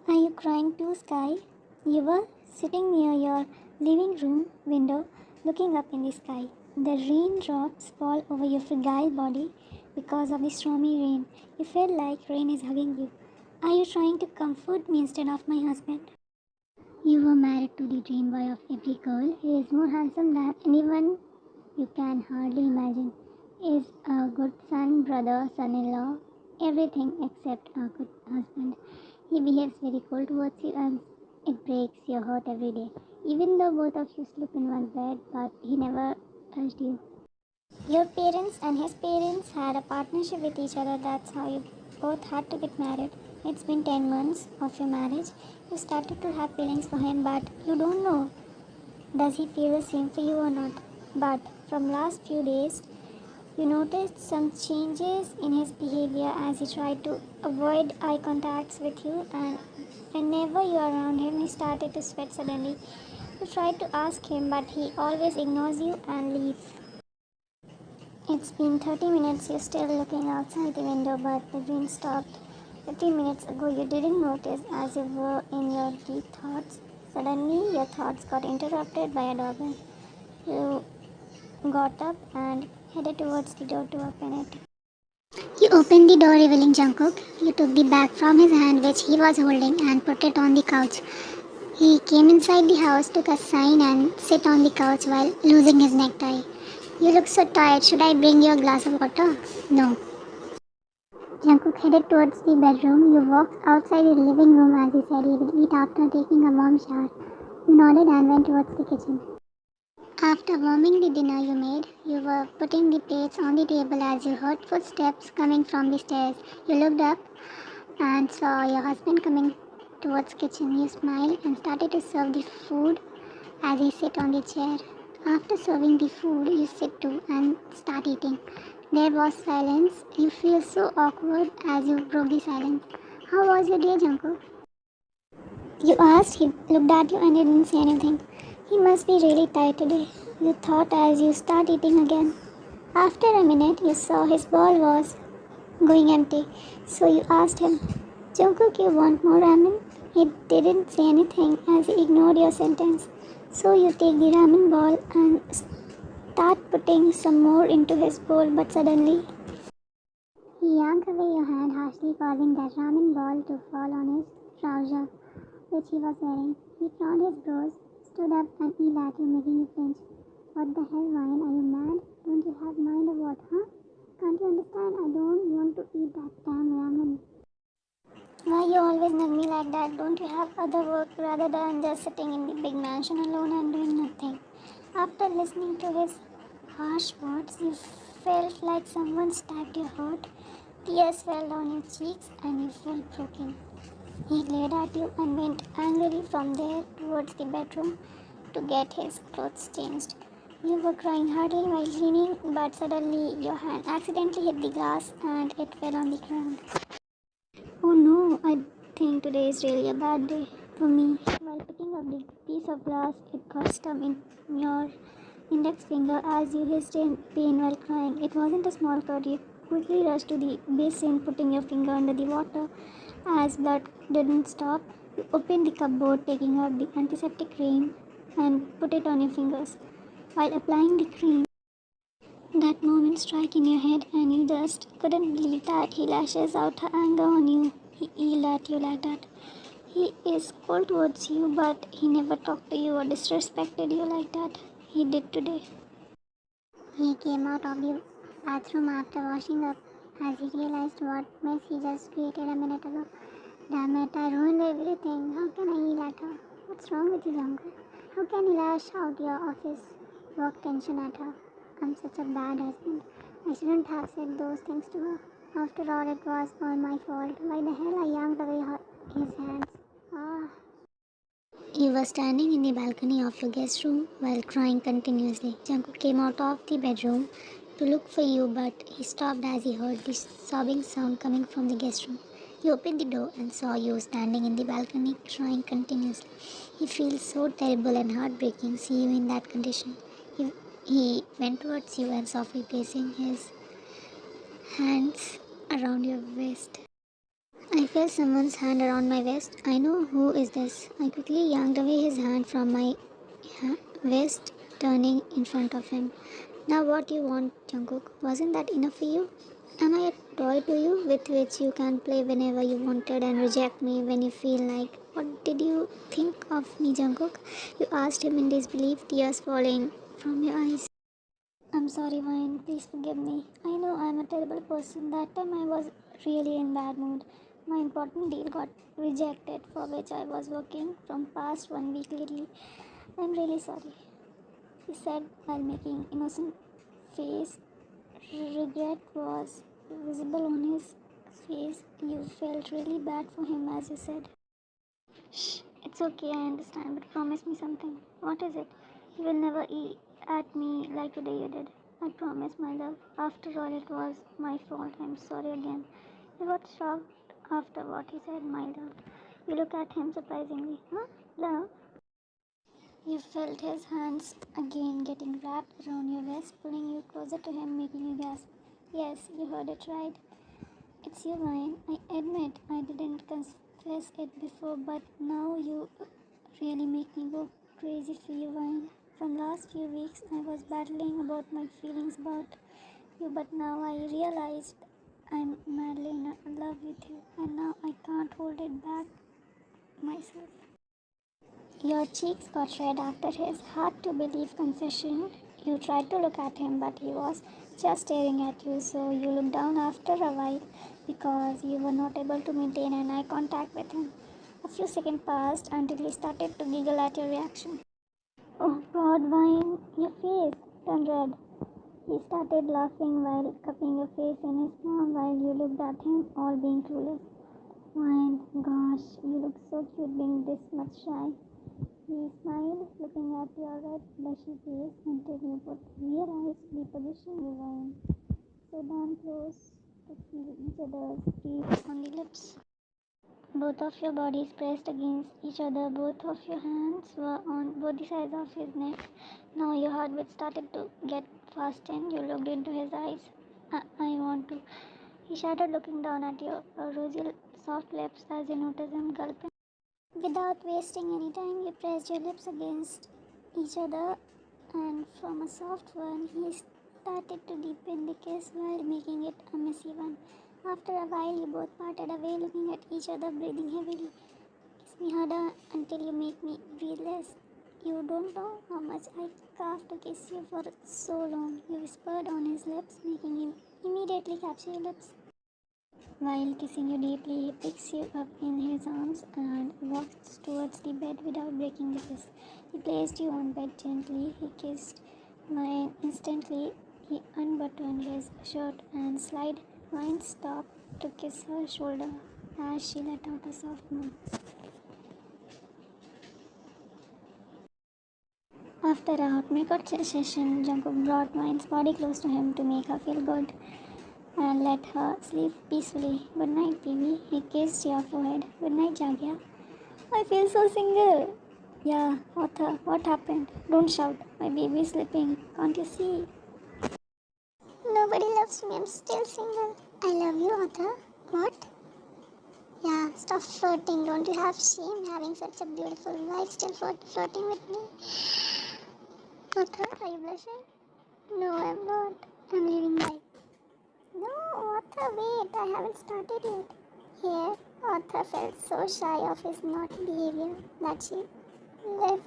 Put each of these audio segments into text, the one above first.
Are you crying too, Sky? You were sitting near your living room window looking up in the sky. The raindrops fall over your fragile body because of the stormy rain. You feel like rain is hugging you. Are you trying to comfort me instead of my husband? You were married to the dream boy of every girl. He is more handsome than anyone you can hardly imagine. He is a good son, brother, son-in-law, everything except a good husband. He behaves very cold towards you and it breaks your heart every day. Even though both of you sleep in one bed, but he never touched you. Your parents and his parents had a partnership with each other. That's how you both had to get married. It's been 10 months of your marriage. You started to have feelings for him, but you don't know does he feel the same for you or not. But from last few days, you noticed some changes in his behavior as he tried to avoid eye contacts with you, and whenever you are around him, he started to sweat suddenly. You tried to ask him, but he always ignores you and leaves. It's been 30 minutes, you're still looking outside the window, but the rain stopped. 15 minutes ago, you didn't notice as you were in your deep thoughts. Suddenly, your thoughts got interrupted by a doorbell. You got up and headed towards the door to open it. You opened the door, revealing Jungkook. You took the bag from his hand, which he was holding, and put it on the couch. He came inside the house, took a sign, and sat on the couch while losing his necktie. You look so tired. Should I bring you a glass of water? No. Jungkook headed towards the bedroom. You walked outside the living room as he said he would eat after taking a warm shower. You nodded and went towards the kitchen. After warming the dinner you made, you were putting the plates on the table as you heard footsteps coming from the stairs. You looked up and saw your husband coming towards kitchen. You smiled and started to serve the food as he sat on the chair. After serving the food, you sit too and start eating. There was silence. You feel so awkward as you broke the silence. How was your day, Jungkook? You asked. He looked at you and didn't say anything. He must be really tired today, you thought as you start eating again. After a minute, you saw his bowl was going empty. So you asked him, Jungkook, you want more ramen? He didn't say anything as he ignored your sentence. So you take the ramen bowl and start putting some more into his bowl, but suddenly he yanked away your hand harshly, causing that ramen ball to fall on his trouser, which he was wearing. He frowned his brows, stood up and yelled at you, making you flinch. What the hell, Ryan? Are you mad? Don't you have mind or what, huh? Can't you understand? I don't want to eat that damn ramen. Why you always nag me like that? Don't you have other work rather than just sitting in the big mansion alone and doing nothing? After listening to his harsh words, you felt like someone stabbed your heart. Tears fell down your cheeks and you felt broken. He glared at you and went angrily from there towards the bedroom to get his clothes changed. You were crying hardly while cleaning, but suddenly your hand accidentally hit the glass and it fell on the ground. Oh no, I think today is really a bad day for me. While picking up the piece of glass, it got stuck in your index finger as you hissed in pain while crying. It wasn't a small cut. You quickly rushed to the basin, putting your finger under the water. As blood didn't stop, you opened the cupboard, taking out the antiseptic cream and put it on your fingers. While applying the cream, that moment struck in your head and you just couldn't believe that he lashes out her anger on you. He yelled at you like that. He is cold towards you, but he never talked to you or disrespected you like that. He did today. He came out of the bathroom after washing up as he realized what mess he just created a minute ago. Damn it, I ruined everything. How can I yell at her? What's wrong with you, uncle? How can you lash out your office work tension at her? I'm such a bad husband. I shouldn't have said those things to her. After all, it was all my fault. Why the hell I yanked away his hands? Ah. You were standing in the balcony of your guest room while crying continuously. Jungkook came out of the bedroom to look for you, but he stopped as he heard the sobbing sound coming from the guest room. He opened the door and saw you standing in the balcony crying continuously. He feels so terrible and heartbreaking see you in that condition. He went towards you and softly placing his hands around your waist. I felt someone's hand around my waist. I know who is this. I quickly yanked away his hand from my waist, turning in front of him. Now what you want, Jungkook? Wasn't that enough for you? Am I a toy to you with which you can play whenever you wanted and reject me when you feel like? What did you think of me, Jungkook? You asked him in disbelief, tears falling from your eyes. I'm sorry, Vine. Please forgive me. I know I'm a terrible person. That time I was really in bad mood. My important deal got rejected, for which I was working from past 1 week lately. I'm really sorry, he said while making innocent face. Regret was visible on his face. You felt really bad for him as you said. Shh, it's okay, I understand, but promise me something. What is it? You will never eat at me like today you did. I promise, my love. After all, it was my fault. I'm sorry again. You got shocked after what he said, my love. You look at him surprisingly. Huh? Love? You felt his hands again getting wrapped around your waist, pulling you closer to him, making you gasp. Yes, you heard it right. It's you, Ryan. I admit I didn't confess it before, but now you really make me go crazy for you, Ryan. From last few weeks, I was battling about my feelings about you, but now I realized I'm madly in love with you, and now I can't hold it back myself. Your cheeks got red after his hard to believe confession. You tried to look at him, but he was just staring at you, so you looked down after a while because you were not able to maintain an eye contact with him. A few seconds passed until he started to giggle at your reaction. Oh God, Vine, your face turned red. He started laughing while cupping your face in his palm while you looked at him, all being clueless. Vine, gosh, you look so cute being this much shy. He smiled, looking at your red, blushy face until you both realized the position you were in. So damn close to feel each other's breath on the lips. Both of your bodies pressed against each other. Both of your hands were on both the sides of his neck. Now your heartbeat started to get fast and you looked into his eyes. I want to. He shuddered, looking down at your rosy, soft lips as you noticed him gulping. Without wasting any time, you pressed your lips against each other, and from a soft one, he started to deepen the kiss while making it a messy one. After a while, you both parted away, looking at each other, breathing heavily. Kiss me harder until you make me breathe less. You don't know how much I carved to kiss you for so long, you whispered on his lips, making him immediately capture your lips. While kissing you deeply, he picks you up in his arms and walks towards the bed without breaking the kiss. He placed you on bed gently. He kissed mine instantly. He unbuttoned his shirt and slid mine stopped to kiss her shoulder as she let out a soft moan. After a hot makeup session, Jungkook brought Mine's body close to him to make her feel good and let her sleep peacefully. Good night, baby. He kissed your forehead. Good night, Jagya. I feel so single. Yeah, Arthur, what happened? Don't shout. My baby is sleeping. Can't you see? Nobody loves me. I'm still single. I love you, Arthur. What? Yeah, stop flirting. Don't you have shame having such a beautiful wife still flirting with me? Arthur, are you blushing? No, I'm not. I'm leaving life. No, Arthur, wait. I haven't started yet. Here, Arthur felt so shy of his naughty behavior that she left.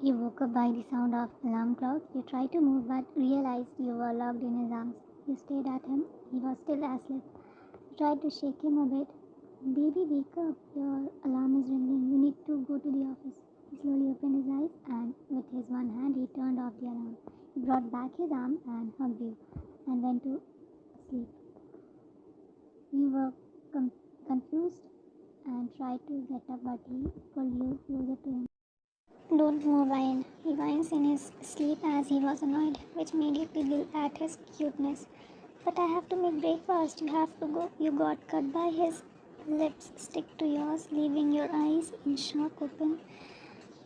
You woke up by the sound of alarm clock. You tried to move but realized you were locked in his arms. You stared at him. He was still asleep. You tried to shake him a bit. Baby, wake up. Your alarm is ringing. You need to go to the office. He slowly opened his eyes and with his one hand he turned off the alarm. He brought back his arm and hugged you and went to sleep. You were confused and tried to get up but he pulled you closer to him. Don't move, Ryan. He whines in his sleep as he was annoyed, which made you giggle at his cuteness. But I have to make breakfast. You have to go. You got cut by his lips stick to yours, leaving your eyes in shock open.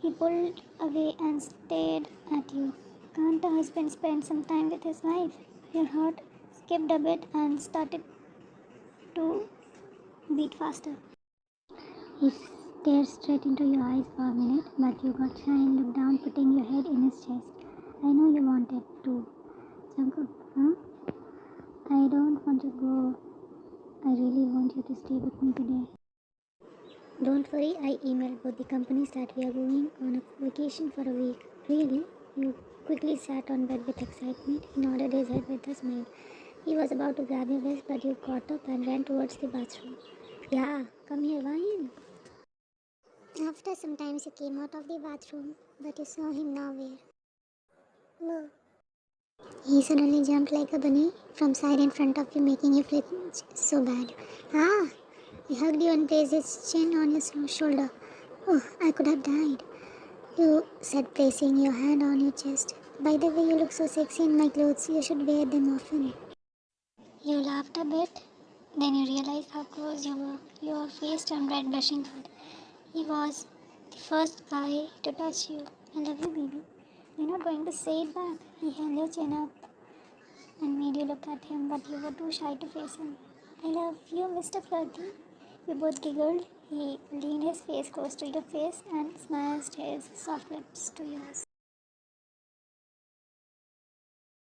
He pulled away and stared at you. Can't a husband spend some time with his wife? Your heart skipped a bit and started to beat faster. He stared straight into your eyes for a minute, but you got shy and looked down, putting your head in his chest. I know you wanted to. Jungkook, huh? I don't want to go. I really want you to stay with me today. Don't worry, I emailed both the companies that we are going on a vacation for a week. Really? You quickly sat on bed with excitement. He nodded his head with a smile. He was about to grab your waist, but you caught up and ran towards the bathroom. Yeah, come here, why in? After some time, he came out of the bathroom, but you saw him nowhere. No. He suddenly jumped like a bunny from side in front of you, making you flinch so bad. Ah! He hugged you and placed his chin on your shoulder. Oh, I could have died. You said, placing your hand on your chest. By the way, you look so sexy in my clothes. You should wear them often. You laughed a bit. Then you realized how close you were. Your face turned red, blushing hard. He was the first guy to touch you. I love you, baby. You're not going to say it back. He held your chin up and made you look at him, but you were too shy to face him. I love you, Mr. Flirty. You both giggled. He leaned his face close to your face and smashed his soft lips to yours.